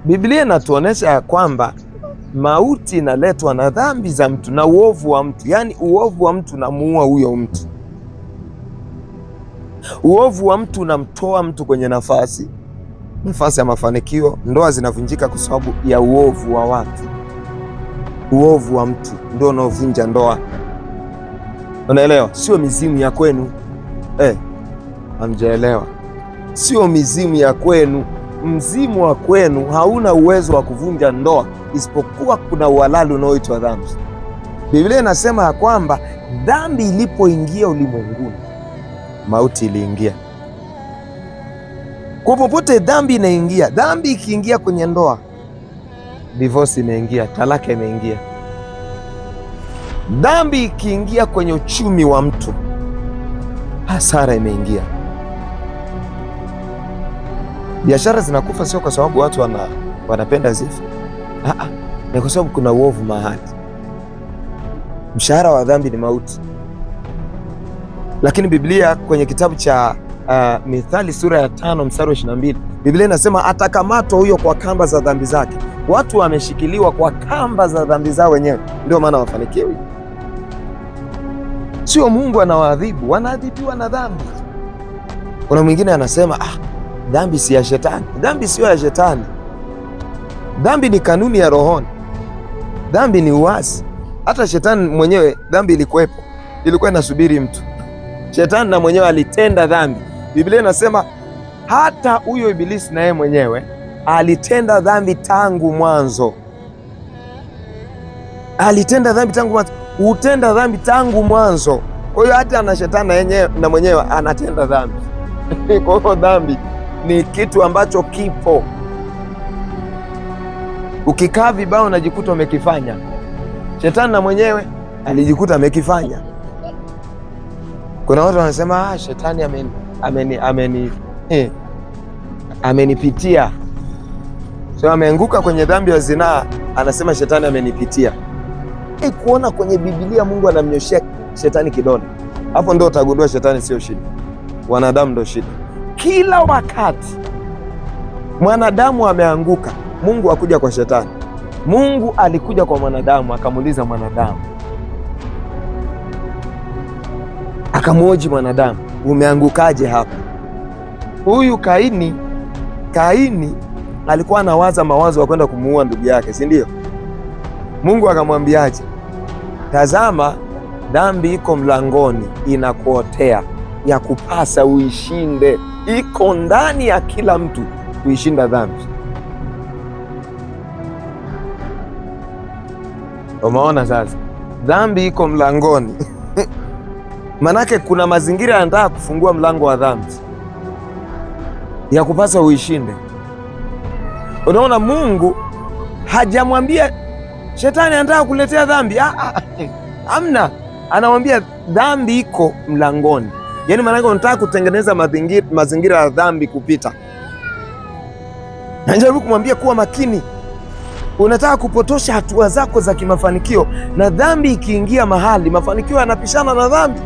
Biblia inatuonesha ya kwamba mauti inaletwa na dhambi za mtu na uovu wa mtu. Yaani uovu wa mtu unamuua huyo mtu. Uovu wa mtu unamtoa mtu kwenye nafasi ya mafanikio. Ndoa zinavunjika kwa sababu ya uovu wa watu. Uovu wa mtu ndio unaovunja ndoa. Unaelewa? Sio mizimu ya kwenu. Hamjaelewa. Sio mizimu ya kwenu. Mzimu wa kwenu hauna uwezo wa kuvunja ndoa, isipokuwa kuna uhalali unaoitwa dhambi. Biblia inasema ya kwamba dhambi ilipoingia ulimwenguni, mauti iliingia. Kwa popote dhambi inaingia, dhambi ikiingia kwenye ndoa, divorce imeingia, talaka imeingia. Dhambi ikiingia kwenye uchumi wa mtu, hasara imeingia. Biashara zinakufa sio kwa sababu watu wanapenda zifu. Ni kwa sababu kuna uovu mahali. Mshahara wa dhambi ni mauti. Lakini Biblia kwenye kitabu cha Mithali sura ya 5 mstari wa 22, Biblia inasema atakamatwa huyo kwa kamba za dhambi zake. Watu wameshikiliwa kwa kamba za dhambi zao wenyewe, ndio maana wafanikiwi. Sio Mungu anawaadhibu, wanaadhibiwa na dhambi. Kuna mwingine anasema dhambi si ya shetani. Dhambi sio ya shetani. Dhambi ni kanuni ya rohoni. Dhambi ni uasi. Hata shetani mwenyewe dhambi ilikuwepo, ilikuwa inasubiri mtu. Shetani na mwenyewe alitenda dhambi. Biblia inasema hata huyo Ibilisi na yeye mwenyewe alitenda dhambi tangu mwanzo. Alitenda dhambi tangu mwanzo. Utenda dhambi tangu mwanzo. Kwa hiyo hata na shetani na mwenyewe anatenda dhambi. Kwa hiyo dhambi ni kitu ambacho kipo. Ukikaa vibaya unajikuta umekifanya. Shetani na mwenyewe alijikuta amekifanya. Kuna watu wanasema shetani amenipitia. So ameanguka kwenye dhambi ya zinaa, anasema shetani amenipitia. Kuona kwenye Biblia Mungu anamnyoshia shetani kidole, hapo ndio utagundua shetani sio shida, wanadamu ndio shida. Kila wakati mwanadamu ameanguka, Mungu hakuja kwa shetani. Mungu alikuja kwa mwanadamu, akamuuliza mwanadamu, akamhoji mwanadamu, umeangukaje hapa? Huyu Kaini alikuwa anawaza mawazo ya kwenda kumuua ndugu yake, si ndio? Mungu akamwambiaje? Tazama, dhambi iko mlangoni inakuotea, ya kupasa uishinde. Iko ndani ya kila mtu kuishinda dhambi. Umeona sasa? Dhambi iko mlangoni. Manake kuna mazingira yanataka kufungua mlango wa dhambi, ya kupasa uishinde. Unaona, Mungu hajamwambia shetani anataka kuletea dhambi. Amna, anamwambia dhambi iko mlangoni. Yaani maanake unataka kutengeneza mazingira ya dhambi kupita. Najaribu kumwambia kuwa makini. Unataka kupotosha hatua zako za kimafanikio, na dhambi ikiingia mahali, mafanikio yanapishana na dhambi.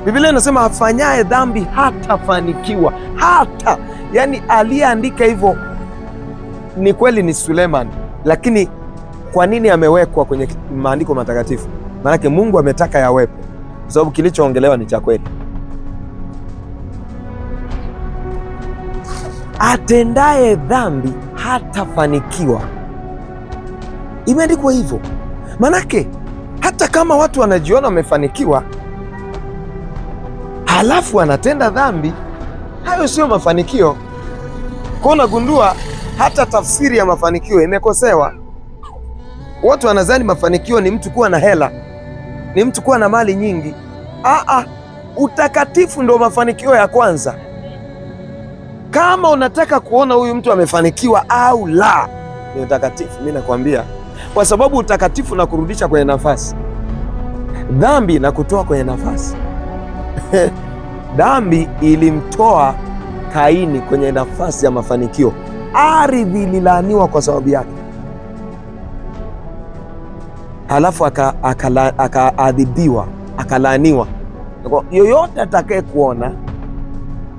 Biblia inasema afanyaye dhambi hatafanikiwa. Hata, yani aliyeandika hivyo ni kweli ni Suleiman, lakini kwa nini amewekwa kwenye maandiko matakatifu? Maanake Mungu ametaka yawepo, kwa sababu kilichoongelewa ni cha kweli. Atendaye dhambi hatafanikiwa, imeandikwa hivyo. Manake hata kama watu wanajiona wamefanikiwa halafu anatenda dhambi, hayo sio mafanikio. Kwa unagundua hata tafsiri ya mafanikio imekosewa. Watu wanadhani mafanikio ni mtu kuwa na hela, ni mtu kuwa na mali nyingi. Utakatifu ndio mafanikio ya kwanza. Kama unataka kuona huyu mtu amefanikiwa au la, ni utakatifu. Mimi nakwambia, kwa sababu utakatifu na kurudisha kwenye nafasi, dhambi na kutoa kwenye nafasi. Dhambi ilimtoa Kaini kwenye nafasi ya mafanikio. Ardhi ililaaniwa kwa sababu yake, halafu akaadhibiwa, akalaaniwa. Yoyote atakaye kuona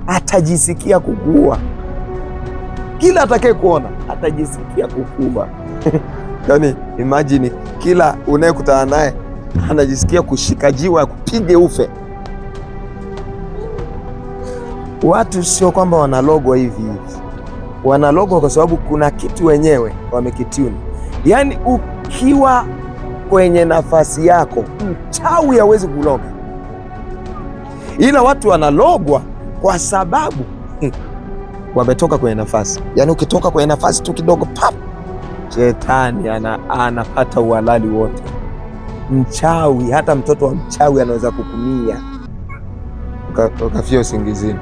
atajisikia kukuua. kila atakaye kuona atajisikia kukua. Yaani imagine kila unayekutana naye anajisikia kushika jiwe kupige ufe. Watu sio kwamba wanalogwa hivi hivi, wanalogwa kwa sababu kuna kitu wenyewe wamekituni. Yaani ukiwa kwenye nafasi yako, mchawi hawezi kuloga, ila watu wanalogwa kwa sababu wametoka kwenye nafasi. Yaani ukitoka kwenye nafasi tu kidogo, pap, shetani anapata uhalali wote. Mchawi, hata mtoto wa mchawi anaweza kukumia ukafia usingizini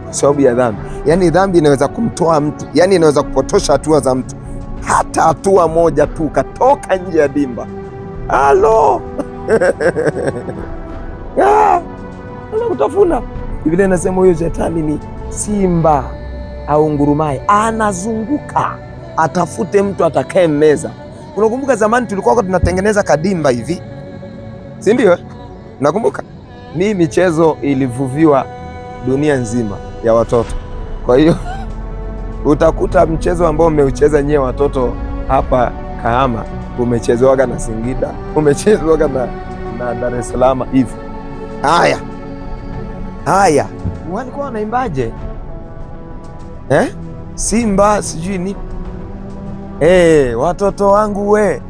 kwa sababu ya dhambi. Yaani dhambi inaweza kumtoa mtu, yaani inaweza kupotosha hatua za mtu, hata hatua moja tu ukatoka nje ya dimba. Halo anakutafuna. Biblia inasema huyo shetani ni simba au ngurumaye, anazunguka atafute mtu atakaye meza. Unakumbuka zamani tulikuwa tunatengeneza kadimba hivi, si ndio? Nakumbuka ni michezo ilivuviwa dunia nzima ya watoto. Kwa hiyo utakuta mchezo ambao umeucheza nyewe watoto hapa Kahama umechezwaga na Singida, umechezwaga na Dar es Salaam hivi. Haya walikuwa wanaimbaje? Simba sijui ni watoto wangu we,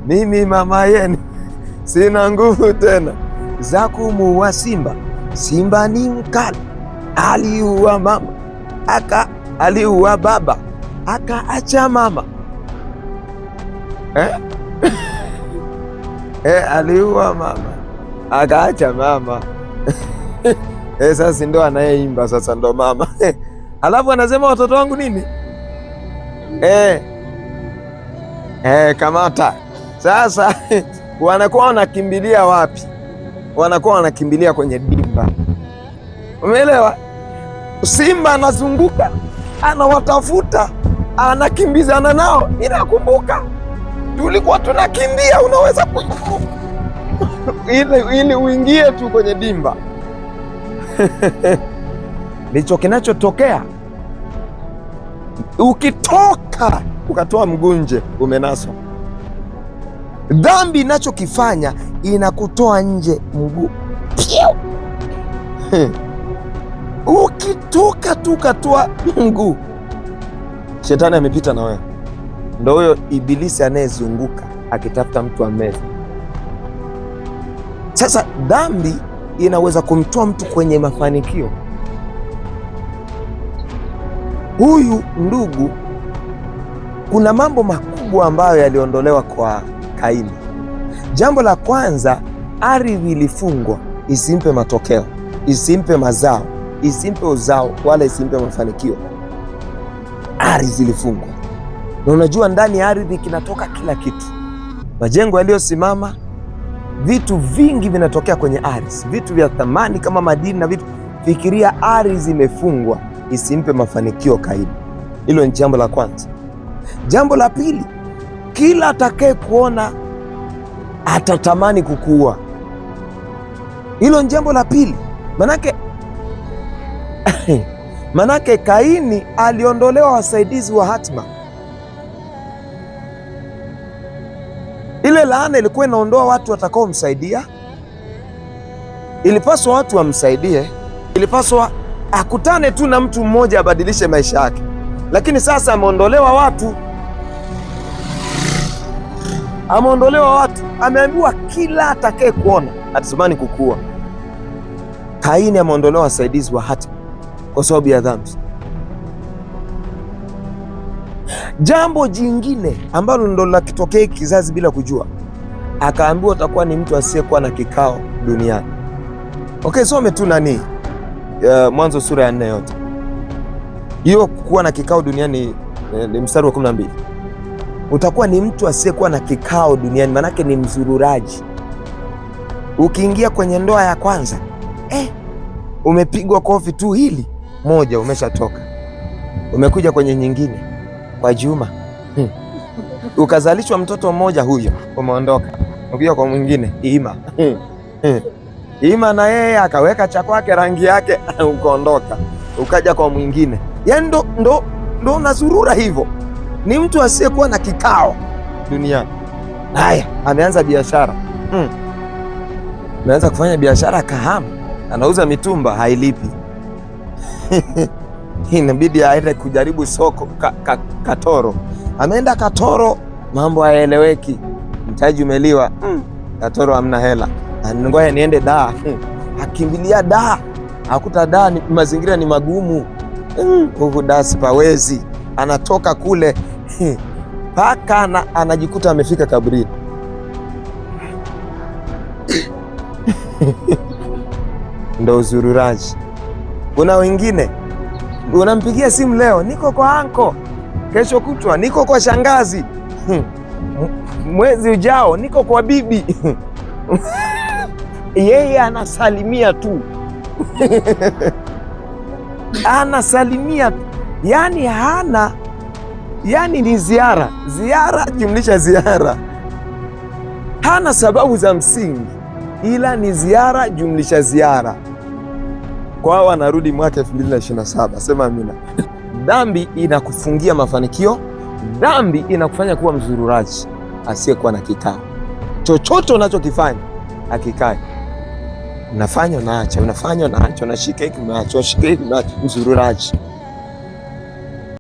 mimi mama yenu sina nguvu tena za kumuua simba. Simba ni mkali, aliua mama aliua baba akaacha mama. Aliua mama akaacha mama. Sasa ndo anayeimba sasa, ndo mama alafu anasema watoto wangu nini? Kamata. Sasa wanakuwa wanakimbilia wapi? Wanakuwa wanakimbilia kwenye dimba. Umeelewa? Simba anazunguka anawatafuta, anakimbizana nao. Ninakumbuka tulikuwa tunakimbia, unaweza ili uingie tu kwenye dimba. Ndicho kinachotokea ukitoka ukatoa mgunje, umenaswa. Dhambi inachokifanya inakutoa nje mguu. Ukitoka tu ukatoa mguu, shetani amepita na wewe. Ndio huyo ibilisi anayezunguka akitafuta mtu ameze. Sasa dhambi inaweza kumtoa mtu kwenye mafanikio. Huyu ndugu, kuna mambo makubwa ambayo yaliondolewa kwa Kaini. Jambo la kwanza, ardhi ilifungwa isimpe matokeo, isimpe mazao, isimpe uzao, wala isimpe mafanikio. Ardhi ilifungwa, na unajua ndani ya ardhi kinatoka kila kitu. Majengo yaliyosimama, vitu vingi vinatokea kwenye ardhi, vitu vya thamani kama madini na vitu. Fikiria ardhi imefungwa isimpe mafanikio Kaini. Hilo ni jambo la kwanza. Jambo la pili, kila atakaye kuona atatamani kukuua. Hilo ni jambo la pili. Manake Kaini aliondolewa wasaidizi wa hatima. Ile laana ilikuwa inaondoa watu watakaomsaidia. Ilipaswa watu wamsaidie, ilipaswa akutane tu na mtu mmoja abadilishe maisha yake, lakini sasa ameondolewa watu. Ameondolewa watu, ameambiwa kila atakaye kuona atatamani kukua. Kaini ameondolewa wasaidizi wa hatima kwa sababu ya dhambi. Jambo jingine ambalo ndo lakitokea kizazi bila kujua, akaambiwa utakuwa ni mtu asiyekuwa na kikao duniani. Okay, some tu nani Mwanzo sura ya 4 yote hiyo. Kuwa na kikao duniani ni mstari wa 12. Utakuwa ni mtu asiyekuwa na kikao duniani, manake ni mzururaji. Ukiingia kwenye ndoa ya kwanza, umepigwa kofi tu hili moja, umeshatoka. Umekuja kwenye nyingine kwa Juma, ukazalishwa mtoto mmoja, huyo umeondoka. Ukija kwa mwingine Ima na yeye akaweka cha kwake rangi yake, ukaondoka. ukaja kwa mwingine, yaani ndo unazurura hivyo. Ni mtu asiyekuwa na kikao duniani. Haya, ameanza biashara ameanza kufanya biashara Kahama, anauza mitumba, hailipi inabidi aende kujaribu soko Katoro. Ameenda Katoro, mambo hayaeleweki, mtaji umeliwa, Katoro hamna hela, ngoja niende Dar. Akimbilia Dar, akuta Dar mazingira ni magumu, huku Dar sipawezi. Anatoka kule paka anajikuta amefika kaburini. Ndo uzururaji. Kuna wengine unampigia simu leo, niko kwa anko, kesho kutwa niko kwa shangazi, mwezi ujao niko kwa bibi. Yeye anasalimia tu anasalimia tu, yani hana, yani ni ziara jumlisha ziara, hana sababu za msingi, ila ni ziara jumlisha ziara. Kwao anarudi mwaka 2027. Sema amina. Dhambi inakufungia mafanikio, dhambi inakufanya kuwa mzururaji asiyekuwa na kikao. Chochote unachokifanya hakikae, unafanya unaacha, unafanya unaacha, unashika hiki unaacha, unashika hiki unaacha, mzururaji.